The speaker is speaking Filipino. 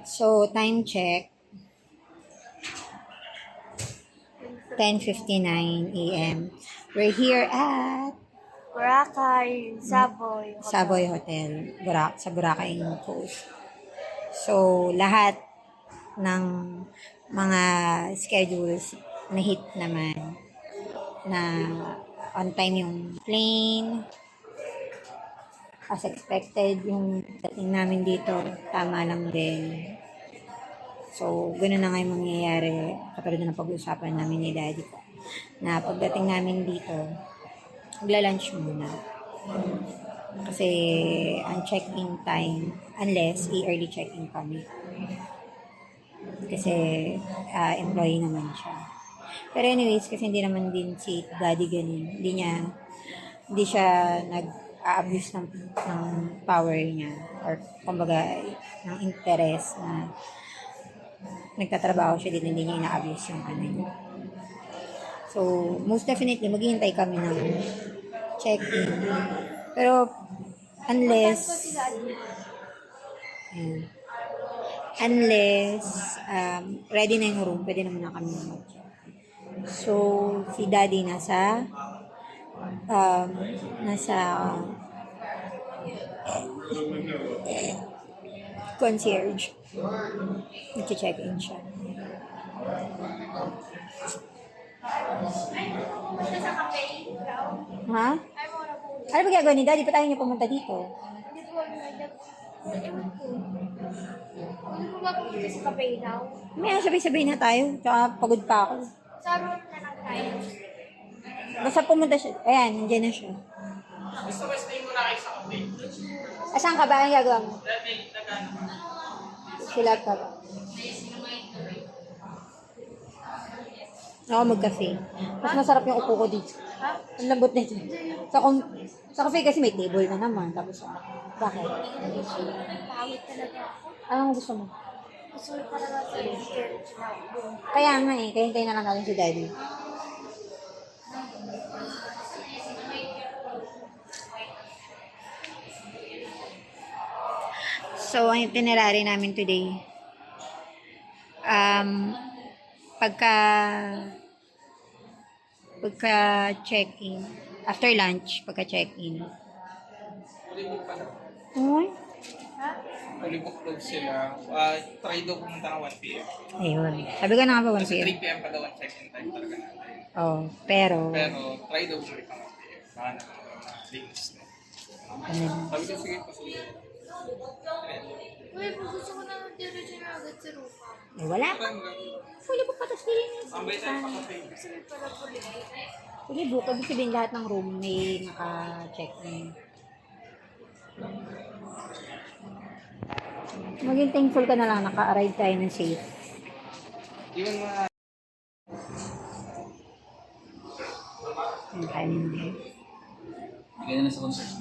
So, time check. 10:59 a.m. We're here at Boracay, Savoy. Savoy Hotel, sa Boracay Coast. So, lahat ng mga schedules na hit naman, na on time yung plane, as expected, yung dating namin dito, tama lang din. So, ganoon na nga yung mangyayari, katulad na ng pag-uusapan namin ni Daddy ko, na pagdating namin dito, magla-lunch muna. Kasi, ang check-in time, unless early check-in kami. Kasi, employee naman siya. Pero anyways, kasi hindi naman din si Daddy ganun. Hindi siya nag-a-abuse ng power niya, or kumbaga, ng interest na nagtatrabaho siya dito, hindi niya ina-abuse yung ano niya. So, most definitely, maghihintay kami ng check-in. Pero, unless ready na yung room, pwede naman na kami mag-check. So, si Daddy nasa concierge. Nag-check-in siya. Ha? Ano ba gagawin ni Daddy? Pa tayo niya pumunta dito? Ano po ba pumunta sa cafe now? May sabay-sabay na tayo. Tsaka pagod pa ako. Sa room na lang tayo. Basta pumunta siya. Ayan, nandiyan na siya. Gusto mo stay muna kayo sa cafe? Saan ka ba? Anong gagawa mo? Sila ka ba? Ako mag-cafe. Mas masarap yung upo ko dito. Ha? Ang lambot nito. Sa cafe kasi may table na naman. Tapos, bakit? Pangit talaga ako. Anong gusto mo? Gusto ko talaga sa weekend. Kaya nga eh. Kaya hintayin na lang natin si Daddy. So, ang itinerary namin today, pagka check-in, after lunch, pagka check-in. Uy. Fully booked daw sila. Try daw pumunta ng 1 p.m. Ayun. Sabi ko na nga ba 1 Kasi p.m.? 3 p.m. pa daw ang check-in time talaga natin. Oh, pero Try daw sila pang 1 p.m. Baka naman links na. ano, Sabi ko, sige, pasulit. Uy, gusto ko na diretso na agad sa rupa. wala pa. Fully book pa, tapos nilinis. Tambay tayo pa cafe. Gusto ko pala po Fully book, ibig sabihin lahat ng room may naka-check-in. Maging thankful ka na lang, naka-arrive tayo ng safe. Yun mga... Yung kanin din. Bigyan na sa concert.